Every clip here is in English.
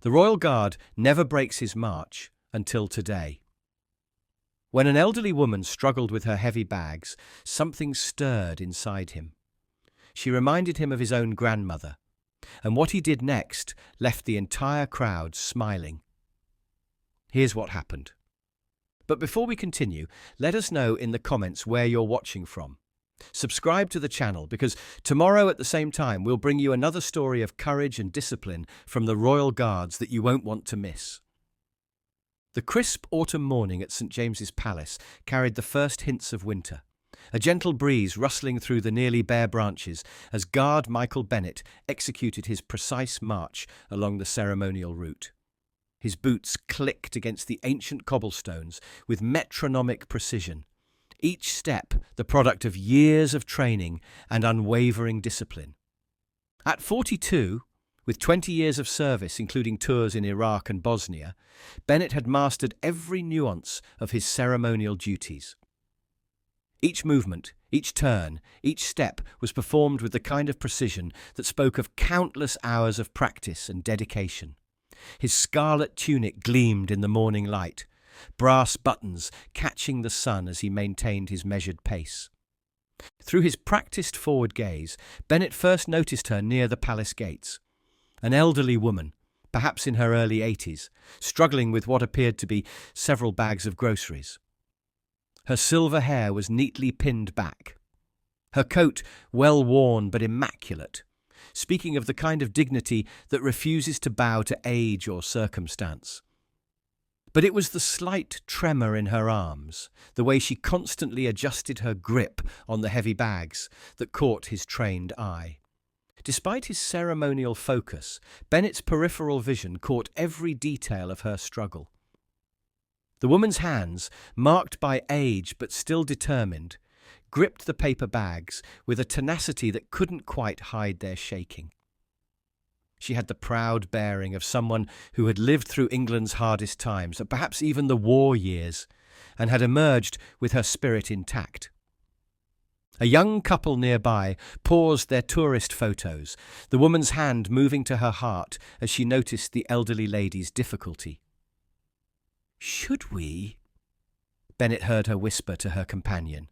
The Royal Guard never breaks his march until today. When an elderly woman struggled with her heavy bags, something stirred inside him. She reminded him of his own grandmother, and what he did next left the entire crowd smiling. Here's what happened. But before we continue, let us know in the comments where you're watching from. Subscribe to the channel because tomorrow at the same time we'll bring you another story of courage and discipline from the Royal Guards that you won't want to miss. The crisp autumn morning at St. James's Palace carried the first hints of winter. A gentle breeze rustling through the nearly bare branches as Guard Michael Bennet executed his precise march along the ceremonial route. His boots clicked against the ancient cobblestones with metronomic precision, each step the product of years of training and unwavering discipline. At 42, with 20 years of service, including tours in Iraq and Bosnia, Bennet had mastered every nuance of his ceremonial duties. Each movement, each turn, each step was performed with the kind of precision that spoke of countless hours of practice and dedication. His scarlet tunic gleamed in the morning light, brass buttons catching the sun as he maintained his measured pace. Through his practiced forward gaze, Bennet first noticed her near the palace gates. An elderly woman, perhaps in her early 80s, struggling with what appeared to be several bags of groceries. Her silver hair was neatly pinned back. Her coat well worn but immaculate, speaking of the kind of dignity that refuses to bow to age or circumstance. But it was the slight tremor in her arms, the way she constantly adjusted her grip on the heavy bags, that caught his trained eye. Despite his ceremonial focus, Bennet's peripheral vision caught every detail of her struggle. The woman's hands, marked by age but still determined, gripped the paper bags with a tenacity that couldn't quite hide their shaking. She had the proud bearing of someone who had lived through England's hardest times, perhaps even the war years, and had emerged with her spirit intact. A young couple nearby paused their tourist photos, the woman's hand moving to her heart as she noticed the elderly lady's difficulty. "Should we?" Bennet heard her whisper to her companion.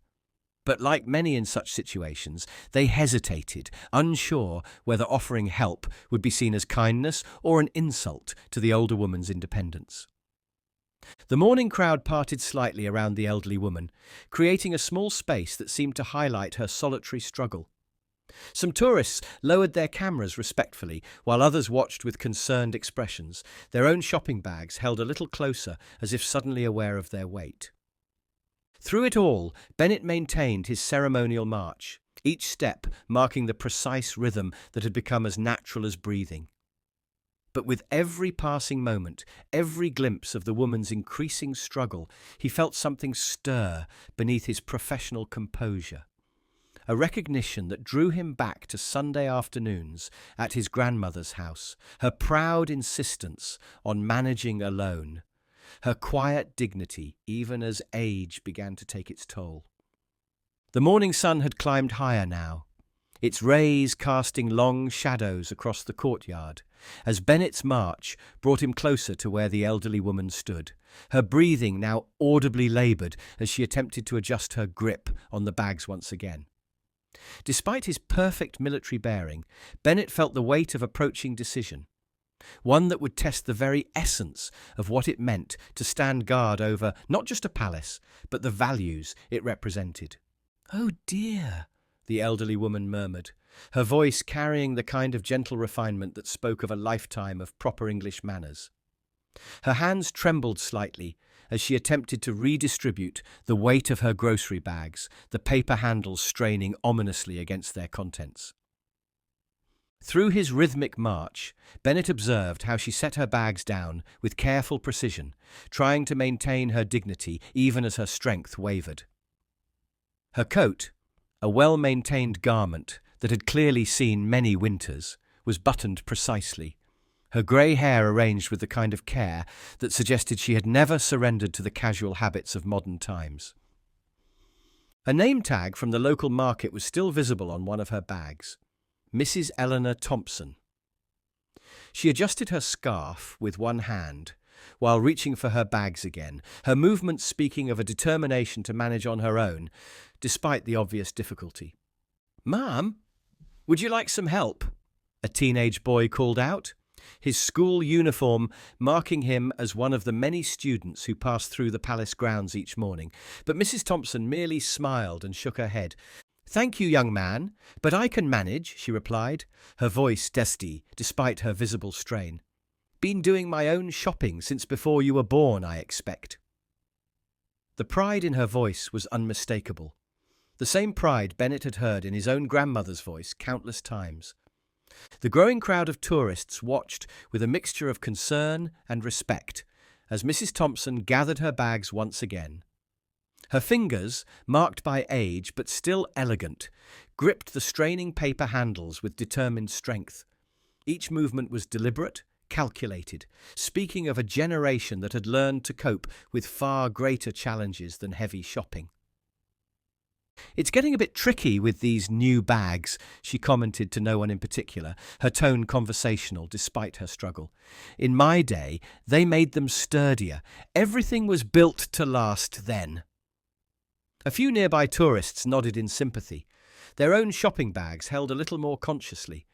But like many in such situations, they hesitated, unsure whether offering help would be seen as kindness or an insult to the older woman's independence. The morning crowd parted slightly around the elderly woman, creating a small space that seemed to highlight her solitary struggle. Some tourists lowered their cameras respectfully, while others watched with concerned expressions, their own shopping bags held a little closer as if suddenly aware of their weight. Through it all, Bennet maintained his ceremonial march, each step marking the precise rhythm that had become as natural as breathing. But with every passing moment, every glimpse of the woman's increasing struggle, he felt something stir beneath his professional composure. A recognition that drew him back to Sunday afternoons at his grandmother's house, her proud insistence on managing alone, her quiet dignity even as age began to take its toll. The morning sun had climbed higher now, its rays casting long shadows across the courtyard, as Bennet's march brought him closer to where the elderly woman stood, her breathing now audibly laboured as she attempted to adjust her grip on the bags once again. Despite his perfect military bearing, Bennet felt the weight of approaching decision, one that would test the very essence of what it meant to stand guard over not just a palace, but the values it represented. "Oh dear," the elderly woman murmured, her voice carrying the kind of gentle refinement that spoke of a lifetime of proper English manners. Her hands trembled slightly as she attempted to redistribute the weight of her grocery bags, the paper handles straining ominously against their contents. Through his rhythmic march, Bennet observed how she set her bags down with careful precision, trying to maintain her dignity even as her strength wavered. Her coat, a well-maintained garment that had clearly seen many winters, was buttoned precisely, her grey hair arranged with the kind of care that suggested she had never surrendered to the casual habits of modern times. A name tag from the local market was still visible on one of her bags. Mrs. Eleanor Thompson. She adjusted her scarf with one hand while reaching for her bags again, her movements speaking of a determination to manage on her own, despite the obvious difficulty. "Ma'am, would you like some help?" a teenage boy called out, his school uniform marking him as one of the many students who passed through the palace grounds each morning. But Mrs. Thompson merely smiled and shook her head. "Thank you, young man, but I can manage," she replied, her voice steady despite her visible strain. "Been doing my own shopping since before you were born, I expect." The pride in her voice was unmistakable, the same pride Bennett had heard in his own grandmother's voice countless times. The growing crowd of tourists watched with a mixture of concern and respect as Mrs. Thompson gathered her bags once again. Her fingers, marked by age but still elegant, gripped the straining paper handles with determined strength. Each movement was deliberate, calculated, speaking of a generation that had learned to cope with far greater challenges than heavy shopping. "It's getting a bit tricky with these new bags," she commented to no one in particular, her tone conversational despite her struggle. "In my day, they made them sturdier. Everything was built to last then." A few nearby tourists nodded in sympathy. Their own shopping bags held a little more consciously.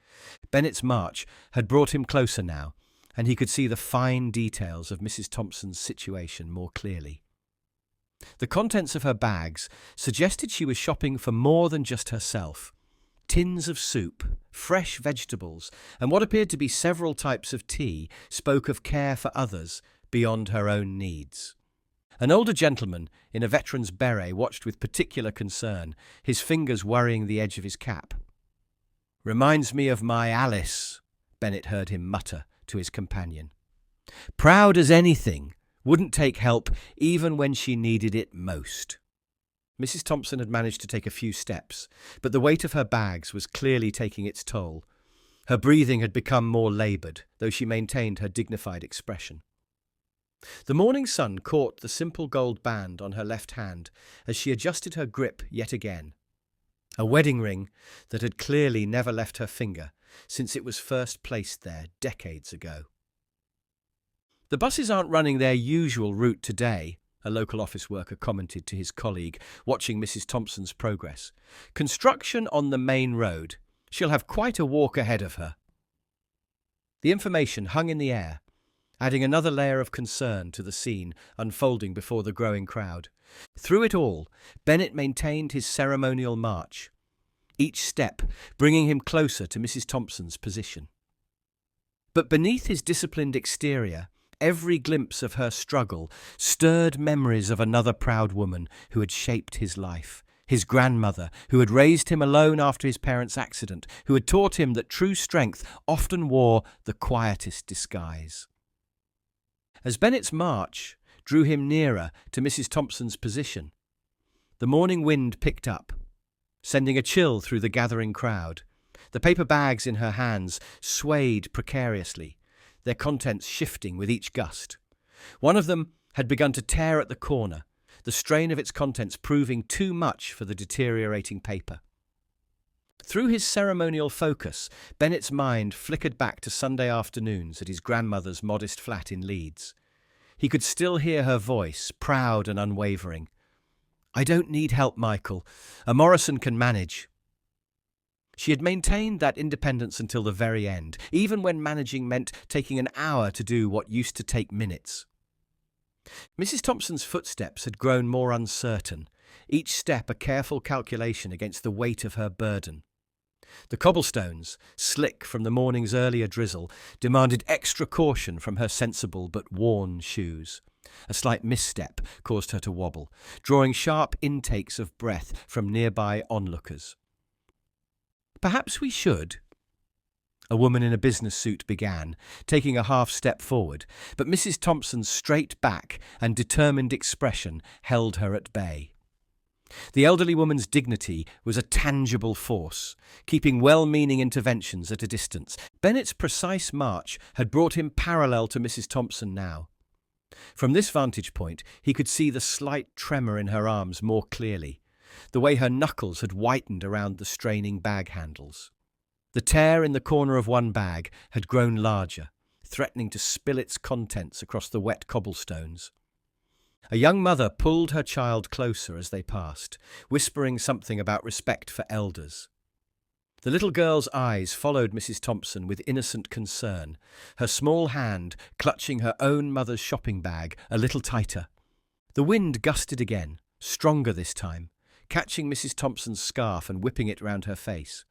Bennett's march had brought him closer now, and he could see the fine details of Mrs. Thompson's situation more clearly. The contents of her bags suggested she was shopping for more than just herself. Tins of soup, fresh vegetables, and what appeared to be several types of tea spoke of care for others beyond her own needs. An older gentleman in a veteran's beret watched with particular concern, his fingers worrying the edge of his cap. "Reminds me of my Alice," Bennett heard him mutter to his companion. "Proud as anything, wouldn't take help even when she needed it most." Mrs. Thompson had managed to take a few steps, but the weight of her bags was clearly taking its toll. Her breathing had become more laboured, though she maintained her dignified expression. The morning sun caught the simple gold band on her left hand as she adjusted her grip yet again. A wedding ring that had clearly never left her finger since it was first placed there decades ago. "The buses aren't running their usual route today," a local office worker commented to his colleague, watching Mrs. Thompson's progress. "Construction on the main road. She'll have quite a walk ahead of her." The information hung in the air, adding another layer of concern to the scene unfolding before the growing crowd. Through it all, Bennett maintained his ceremonial march, each step bringing him closer to Mrs. Thompson's position. But beneath his disciplined exterior, every glimpse of her struggle stirred memories of another proud woman who had shaped his life, his grandmother, who had raised him alone after his parents' accident, who had taught him that true strength often wore the quietest disguise. As Bennett's march drew him nearer to Mrs. Thompson's position, the morning wind picked up, sending a chill through the gathering crowd. The paper bags in her hands swayed precariously, their contents shifting with each gust. One of them had begun to tear at the corner, the strain of its contents proving too much for the deteriorating paper. Through his ceremonial focus, Bennett's mind flickered back to Sunday afternoons at his grandmother's modest flat in Leeds. He could still hear her voice, proud and unwavering. "I don't need help, Michael. A Morrison can manage." She had maintained that independence until the very end, even when managing meant taking an hour to do what used to take minutes. Mrs. Thompson's footsteps had grown more uncertain, each step a careful calculation against the weight of her burden. The cobblestones, slick from the morning's earlier drizzle, demanded extra caution from her sensible but worn shoes. A slight misstep caused her to wobble, drawing sharp intakes of breath from nearby onlookers. "Perhaps we should," a woman in a business suit began, taking a half step forward, but Mrs. Thompson's straight back and determined expression held her at bay. The elderly woman's dignity was a tangible force, keeping well-meaning interventions at a distance. Bennett's precise march had brought him parallel to Mrs. Thompson now. From this vantage point, he could see the slight tremor in her arms more clearly, the way her knuckles had whitened around the straining bag handles. The tear in the corner of one bag had grown larger, threatening to spill its contents across the wet cobblestones. A young mother pulled her child closer as they passed, whispering something about respect for elders. The little girl's eyes followed Mrs. Thompson with innocent concern, her small hand clutching her own mother's shopping bag a little tighter. The wind gusted again, stronger this time, catching Mrs. Thompson's scarf and whipping it round her face.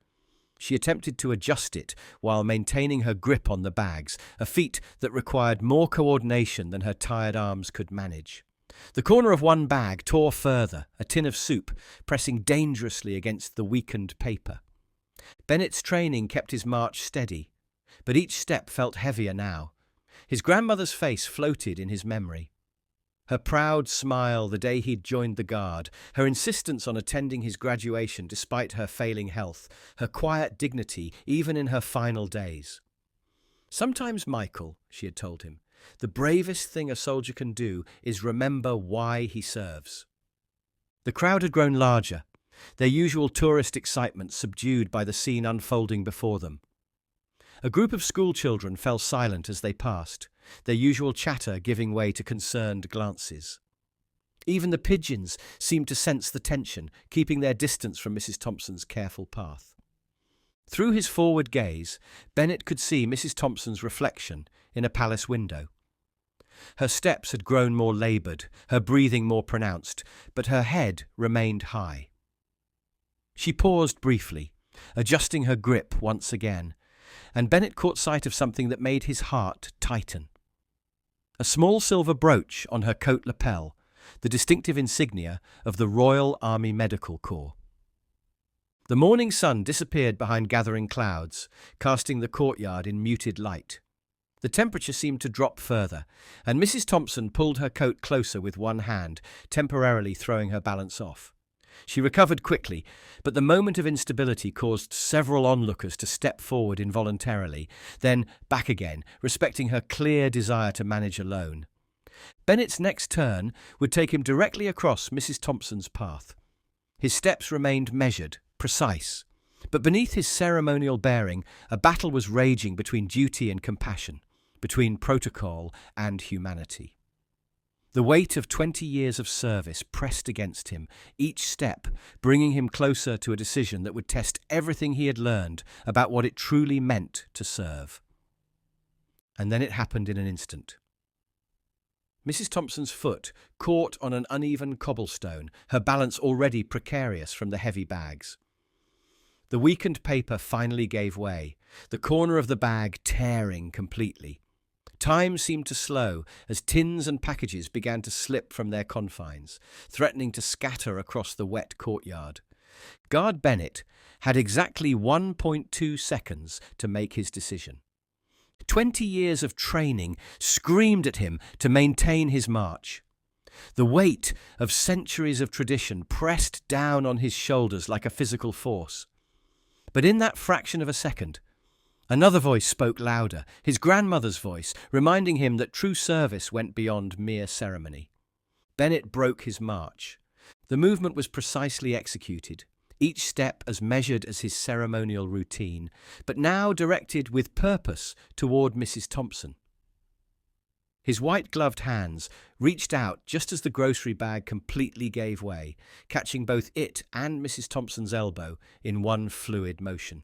She attempted to adjust it while maintaining her grip on the bags, a feat that required more coordination than her tired arms could manage. The corner of one bag tore further, a tin of soup, pressing dangerously against the weakened paper. Bennett's training kept his march steady, but each step felt heavier now. His grandmother's face floated in his memory. Her proud smile the day he'd joined the Guard, her insistence on attending his graduation despite her failing health, her quiet dignity even in her final days. "Sometimes, Michael," she had told him, "the bravest thing a soldier can do is remember why he serves." The crowd had grown larger, their usual tourist excitement subdued by the scene unfolding before them. A group of schoolchildren fell silent as they passed, their usual chatter giving way to concerned glances. Even the pigeons seemed to sense the tension, keeping their distance from Mrs. Thompson's careful path. Through his forward gaze, Bennett could see Mrs. Thompson's reflection in a palace window. Her steps had grown more laboured, her breathing more pronounced, but her head remained high. She paused briefly, adjusting her grip once again, and Bennett caught sight of something that made his heart tighten. A small silver brooch on her coat lapel, the distinctive insignia of the Royal Army Medical Corps. The morning sun disappeared behind gathering clouds, casting the courtyard in muted light. The temperature seemed to drop further, and Mrs. Thompson pulled her coat closer with one hand, temporarily throwing her balance off. She recovered quickly, but the moment of instability caused several onlookers to step forward involuntarily, then back again, respecting her clear desire to manage alone. Bennett's next turn would take him directly across Mrs. Thompson's path. His steps remained measured, precise, but beneath his ceremonial bearing, a battle was raging between duty and compassion, between protocol and humanity. The weight of 20 years of service pressed against him, each step bringing him closer to a decision that would test everything he had learned about what it truly meant to serve. And then it happened in an instant. Mrs. Thompson's foot caught on an uneven cobblestone, her balance already precarious from the heavy bags. The weakened paper finally gave way, the corner of the bag tearing completely. Time seemed to slow as tins and packages began to slip from their confines, threatening to scatter across the wet courtyard. Guard Bennett had exactly 1.2 seconds to make his decision. 20 years of training screamed at him to maintain his march. The weight of centuries of tradition pressed down on his shoulders like a physical force. But in that fraction of a second, another voice spoke louder, his grandmother's voice, reminding him that true service went beyond mere ceremony. Bennett broke his march. The movement was precisely executed, each step as measured as his ceremonial routine, but now directed with purpose toward Mrs. Thompson. His white-gloved hands reached out just as the grocery bag completely gave way, catching both it and Mrs. Thompson's elbow in one fluid motion.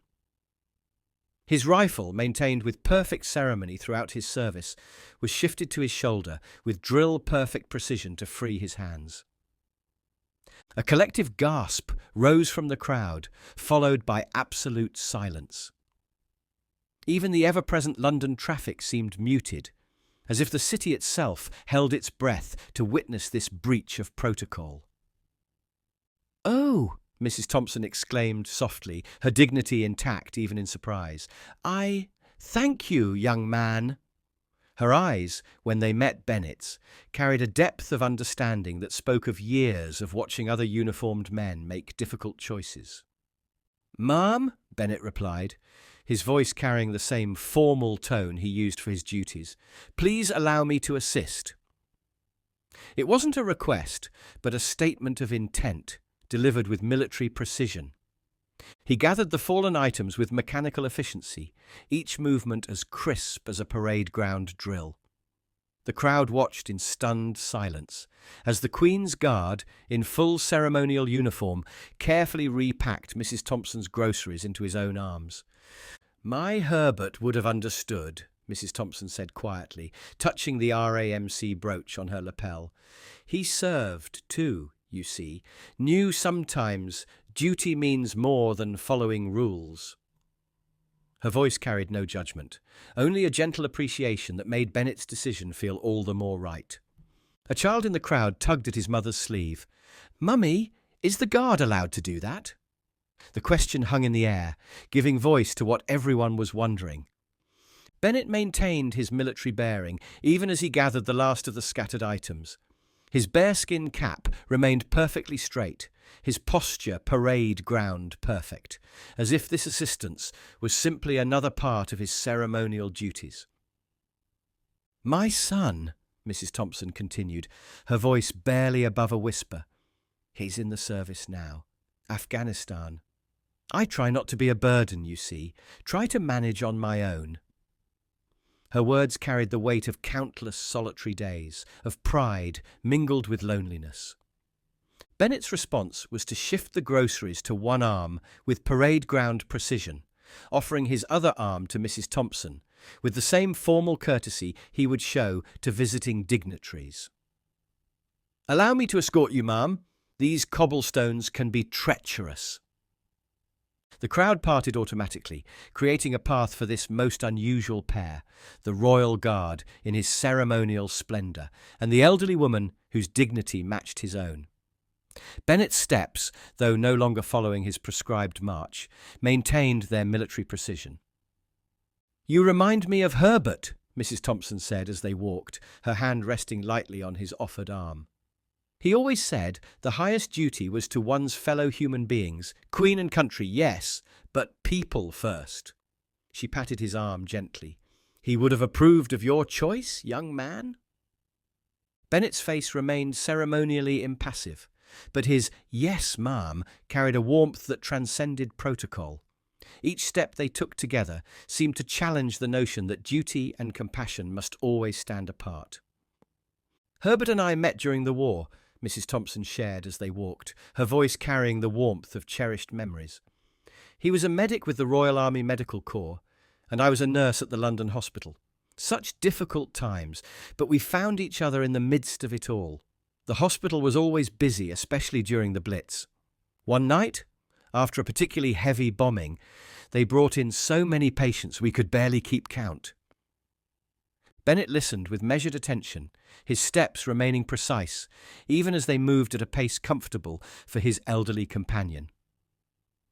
His rifle, maintained with perfect ceremony throughout his service, was shifted to his shoulder with drill-perfect precision to free his hands. A collective gasp rose from the crowd, followed by absolute silence. Even the ever-present London traffic seemed muted, as if the city itself held its breath to witness this breach of protocol. "Oh!" Mrs. Thompson exclaimed softly, her dignity intact even in surprise. "Thank you, young man." Her eyes, when they met Bennett's, carried a depth of understanding that spoke of years of watching other uniformed men make difficult choices. "Ma'am," Bennett replied, his voice carrying the same formal tone he used for his duties, "please allow me to assist." It wasn't a request, but a statement of intent, delivered with military precision. He gathered the fallen items with mechanical efficiency, each movement as crisp as a parade ground drill. The crowd watched in stunned silence as the Queen's Guard, in full ceremonial uniform, carefully repacked Mrs. Thompson's groceries into his own arms. "My Herbert would have understood," Mrs. Thompson said quietly, touching the RAMC brooch on her lapel. "He served, too, you see, knew sometimes duty means more than following rules." Her voice carried no judgment, only a gentle appreciation that made Bennett's decision feel all the more right. A child in the crowd tugged at his mother's sleeve. "Mummy, is the guard allowed to do that?" The question hung in the air, giving voice to what everyone was wondering. Bennett maintained his military bearing, even as he gathered the last of the scattered items. His bearskin cap remained perfectly straight, his posture parade ground perfect, as if this assistance was simply another part of his ceremonial duties. "My son," Mrs. Thompson continued, her voice barely above a whisper, "he's in the service now. Afghanistan. I try not to be a burden, you see, try to manage on my own." Her words carried the weight of countless solitary days, of pride mingled with loneliness. Bennett's response was to shift the groceries to one arm with parade ground precision, offering his other arm to Mrs. Thompson, with the same formal courtesy he would show to visiting dignitaries. "Allow me to escort you, ma'am. These cobblestones can be treacherous." The crowd parted automatically, creating a path for this most unusual pair, the royal guard in his ceremonial splendour, and the elderly woman whose dignity matched his own. Bennett's steps, though no longer following his prescribed march, maintained their military precision. "You remind me of Herbert," Mrs. Thompson said as they walked, her hand resting lightly on his offered arm. "He always said the highest duty was to one's fellow human beings, queen and country, yes, but people first." She patted his arm gently. "He would have approved of your choice, young man?" Bennett's face remained ceremonially impassive, but his "yes, ma'am" carried a warmth that transcended protocol. Each step they took together seemed to challenge the notion that duty and compassion must always stand apart. "Herbert and I met during the war," Mrs. Thompson shared as they walked, her voice carrying the warmth of cherished memories. "He was a medic with the Royal Army Medical Corps, and I was a nurse at the London hospital. Such difficult times, but we found each other in the midst of it all. The hospital was always busy, especially during the Blitz. One night, after a particularly heavy bombing, they brought in so many patients we could barely keep count." Bennett listened with measured attention, his steps remaining precise, even as they moved at a pace comfortable for his elderly companion.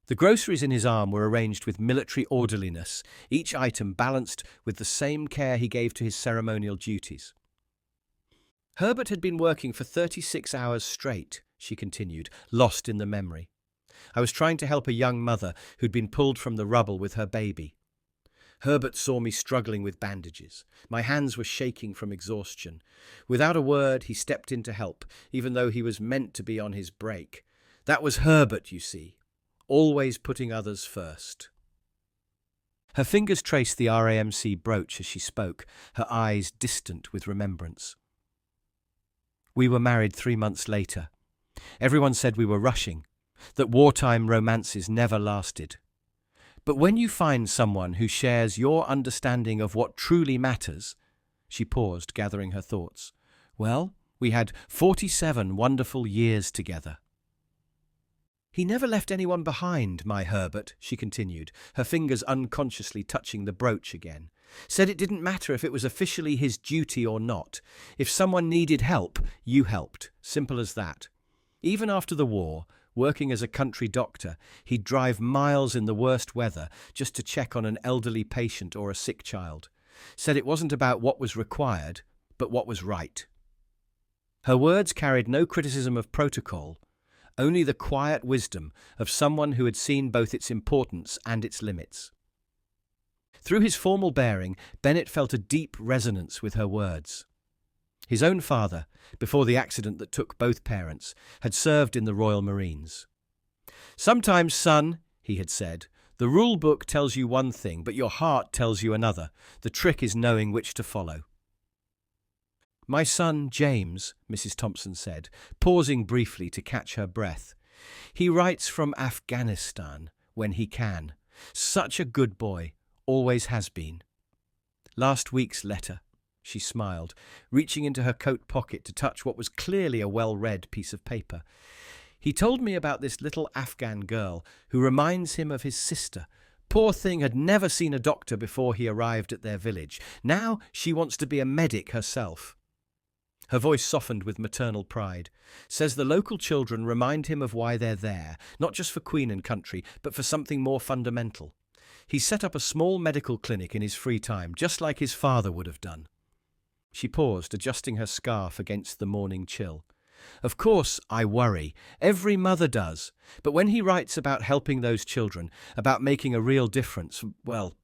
The groceries in his arm were arranged with military orderliness, each item balanced with the same care he gave to his ceremonial duties. "Herbert had been working for 36 hours straight," she continued, lost in the memory. "I was trying to help a young mother who'd been pulled from the rubble with her baby. Herbert saw me struggling with bandages. My hands were shaking from exhaustion. Without a word, he stepped in to help, even though he was meant to be on his break. That was Herbert, you see, always putting others first." Her fingers traced the RAMC brooch as she spoke, her eyes distant with remembrance. "We were married 3 months later. Everyone said we were rushing, that wartime romances never lasted. But when you find someone who shares your understanding of what truly matters," she paused, gathering her thoughts, "well, we had 47 wonderful years together." "He never left anyone behind, my Herbert," she continued, her fingers unconsciously touching the brooch again. "Said it didn't matter if it was officially his duty or not. If someone needed help, you helped. Simple as that. Even after the war, working as a country doctor, he'd drive miles in the worst weather just to check on an elderly patient or a sick child. Said it wasn't about what was required, but what was right." Her words carried no criticism of protocol, only the quiet wisdom of someone who had seen both its importance and its limits. Through his formal bearing, Bennett felt a deep resonance with her words. His own father, before the accident that took both parents, had served in the Royal Marines. "Sometimes, son," he had said. "The rule book tells you one thing, but your heart tells you another. The trick is knowing which to follow." "My son, James," Mrs. Thompson said, pausing briefly to catch her breath. "He writes from Afghanistan when he can. Such a good boy, always has been." "Last week's letter," she smiled, reaching into her coat pocket to touch what was clearly a well-read piece of paper. "He told me about this little Afghan girl who reminds him of his sister. Poor thing had never seen a doctor before he arrived at their village. Now she wants to be a medic herself." Her voice softened with maternal pride. "Says the local children remind him of why they're there, not just for Queen and country, but for something more fundamental. He set up a small medical clinic in his free time, just like his father would have done." She paused, adjusting her scarf against the morning chill. "Of course, I worry. Every mother does. But when he writes about helping those children, about making a real difference, well,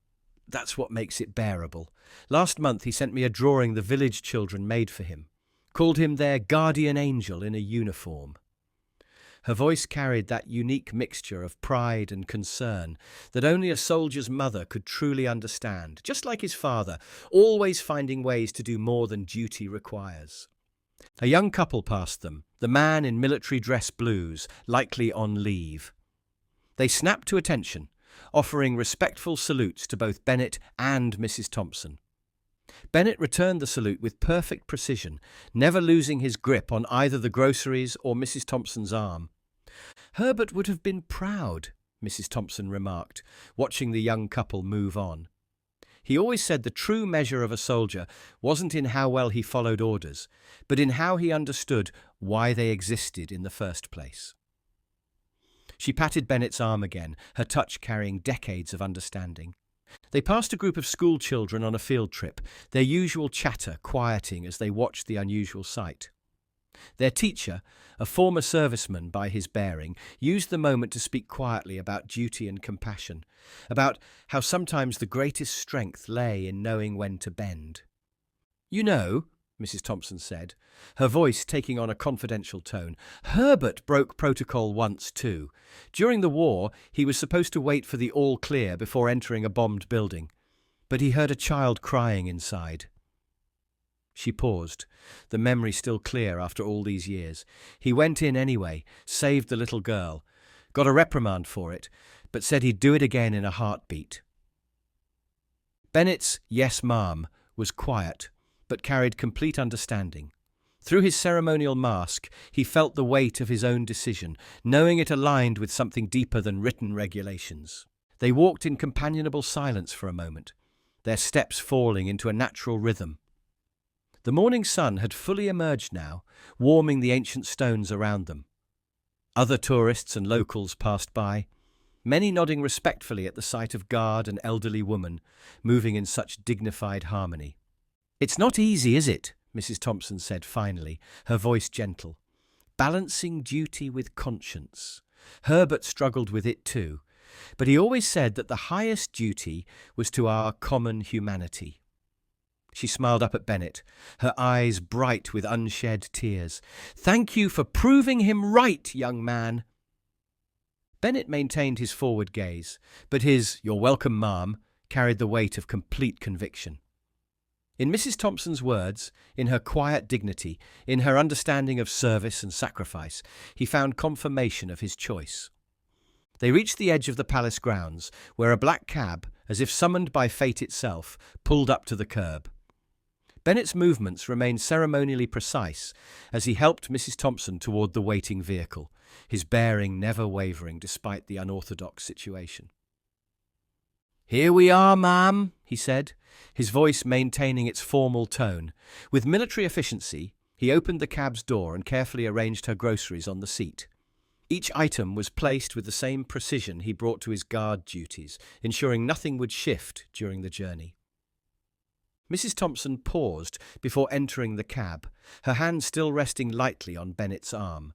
that's what makes it bearable. Last month he sent me a drawing the village children made for him. Called him their guardian angel in a uniform." Her voice carried that unique mixture of pride and concern that only a soldier's mother could truly understand, just like his father, always finding ways to do more than duty requires. A young couple passed them, the man in military dress blues, likely on leave. They snapped to attention, offering respectful salutes to both Bennett and Mrs. Thompson. Bennett returned the salute with perfect precision, never losing his grip on either the groceries or Mrs. Thompson's arm. "Herbert would have been proud," Mrs. Thompson remarked, watching the young couple move on. "He always said the true measure of a soldier wasn't in how well he followed orders, but in how he understood why they existed in the first place." She patted Bennett's arm again, her touch carrying decades of understanding. They passed a group of school children on a field trip, their usual chatter quieting as they watched the unusual sight. Their teacher, a former serviceman by his bearing, used the moment to speak quietly about duty and compassion, about how sometimes the greatest strength lay in knowing when to bend. "You know," Mrs. Thompson said, her voice taking on a confidential tone, "Herbert broke protocol once too. During the war, he was supposed to wait for the all clear before entering a bombed building, but he heard a child crying inside." She paused, the memory still clear after all these years. "He went in anyway, saved the little girl, got a reprimand for it, but said he'd do it again in a heartbeat." Bennett's "yes, ma'am" was quiet, but carried complete understanding. Through his ceremonial mask, he felt the weight of his own decision, knowing it aligned with something deeper than written regulations. They walked in companionable silence for a moment, their steps falling into a natural rhythm. The morning sun had fully emerged now, warming the ancient stones around them. Other tourists and locals passed by, many nodding respectfully at the sight of guard and elderly woman, moving in such dignified harmony. "It's not easy, is it?" Mrs. Thompson said finally, her voice gentle. "Balancing duty with conscience. Herbert struggled with it too, but he always said that the highest duty was to our common humanity." She smiled up at Bennett, her eyes bright with unshed tears. "Thank you for proving him right, young man." Bennett maintained his forward gaze, but his "you're welcome, ma'am" carried the weight of complete conviction. In Mrs. Thompson's words, in her quiet dignity, in her understanding of service and sacrifice, he found confirmation of his choice. They reached the edge of the palace grounds, where a black cab, as if summoned by fate itself, pulled up to the curb. Bennett's movements remained ceremonially precise as he helped Mrs. Thompson toward the waiting vehicle, his bearing never wavering despite the unorthodox situation. "Here we are, ma'am," he said, his voice maintaining its formal tone. With military efficiency, he opened the cab's door and carefully arranged her groceries on the seat. Each item was placed with the same precision he brought to his guard duties, ensuring nothing would shift during the journey. Mrs. Thompson paused before entering the cab, her hand still resting lightly on Bennett's arm.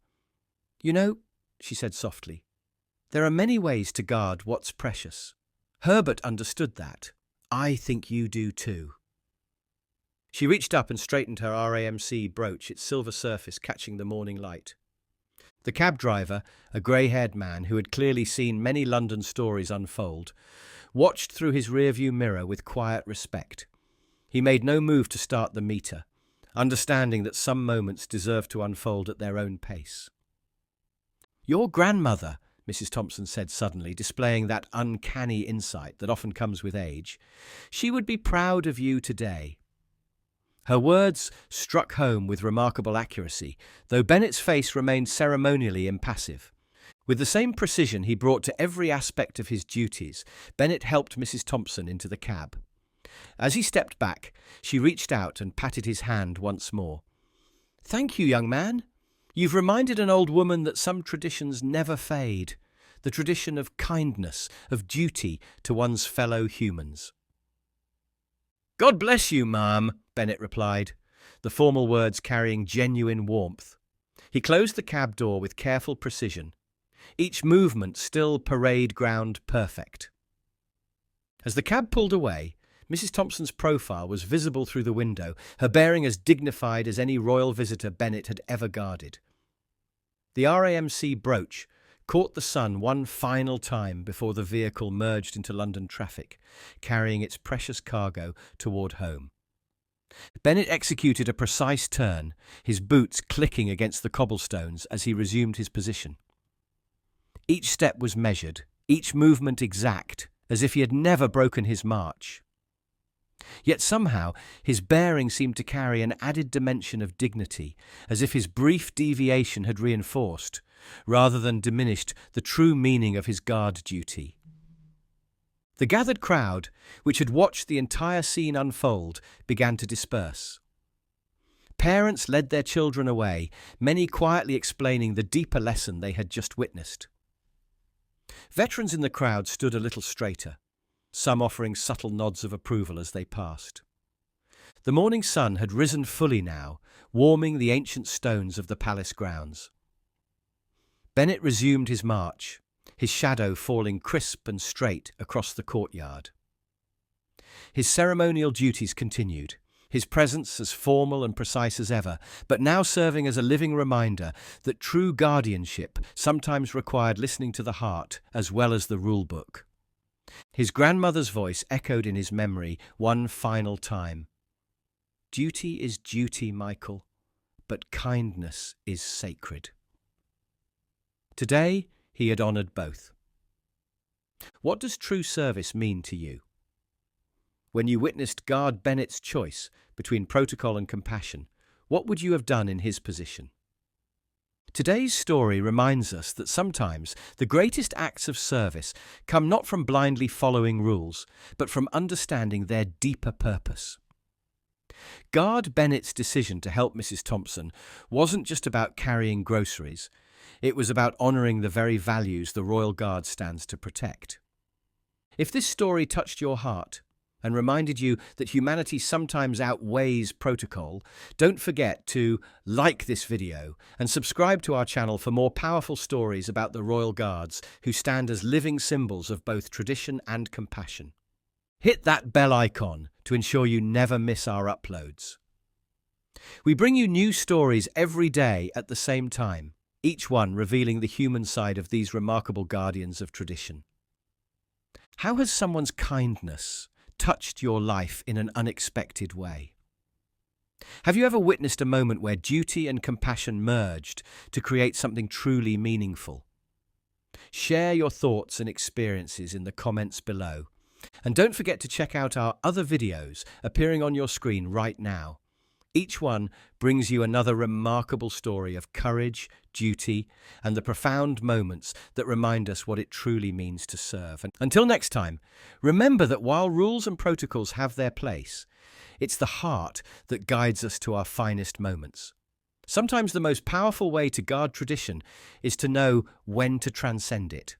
"You know," she said softly, "there are many ways to guard what's precious. Herbert understood that. I think you do too." She reached up and straightened her RAMC brooch, its silver surface catching the morning light. The cab driver, a grey-haired man who had clearly seen many London stories unfold, watched through his rearview mirror with quiet respect. He made no move to start the meter, understanding that some moments deserve to unfold at their own pace. "Your grandmother," Mrs. Thompson said suddenly, displaying that uncanny insight that often comes with age, "she would be proud of you today." Her words struck home with remarkable accuracy, though Bennett's face remained ceremonially impassive. With the same precision he brought to every aspect of his duties, Bennett helped Mrs. Thompson into the cab. As he stepped back, she reached out and patted his hand once more. "Thank you, young man. You've reminded an old woman that some traditions never fade, the tradition of kindness, of duty to one's fellow humans." "God bless you, ma'am," Bennett replied, the formal words carrying genuine warmth. He closed the cab door with careful precision, each movement still parade ground perfect. As the cab pulled away, Mrs. Thompson's profile was visible through the window, her bearing as dignified as any royal visitor Bennett had ever guarded. The RAMC brooch caught the sun one final time before the vehicle merged into London traffic, carrying its precious cargo toward home. Bennett executed a precise turn, his boots clicking against the cobblestones as he resumed his position. Each step was measured, each movement exact, as if he had never broken his march. Yet somehow his bearing seemed to carry an added dimension of dignity, as if his brief deviation had reinforced, rather than diminished, the true meaning of his guard duty. The gathered crowd, which had watched the entire scene unfold, began to disperse. Parents led their children away, many quietly explaining the deeper lesson they had just witnessed. Veterans in the crowd stood a little straighter, some offering subtle nods of approval as they passed. The morning sun had risen fully now, warming the ancient stones of the palace grounds. Bennett resumed his march, his shadow falling crisp and straight across the courtyard. His ceremonial duties continued, his presence as formal and precise as ever, but now serving as a living reminder that true guardianship sometimes required listening to the heart as well as the rule-book. His grandmother's voice echoed in his memory one final time. "Duty is duty, Michael, but kindness is sacred." Today, he had honoured both. What does true service mean to you? When you witnessed Guard Bennett's choice between protocol and compassion, what would you have done in his position? Today's story reminds us that sometimes the greatest acts of service come not from blindly following rules, but from understanding their deeper purpose. Guard Bennett's decision to help Mrs. Thompson wasn't just about carrying groceries, it was about honouring the very values the Royal Guard stands to protect. If this story touched your heart and reminded you that humanity sometimes outweighs protocol, don't forget to like this video and subscribe to our channel for more powerful stories about the Royal Guards who stand as living symbols of both tradition and compassion. Hit that bell icon to ensure you never miss our uploads. We bring you new stories every day at the same time, each one revealing the human side of these remarkable guardians of tradition. How has someone's kindness touched your life in an unexpected way? Have you ever witnessed a moment where duty and compassion merged to create something truly meaningful? Share your thoughts and experiences in the comments below. And don't forget to check out our other videos appearing on your screen right now. Each one brings you another remarkable story of courage, duty, and the profound moments that remind us what it truly means to serve. And until next time, remember that while rules and protocols have their place, it's the heart that guides us to our finest moments. Sometimes the most powerful way to guard tradition is to know when to transcend it.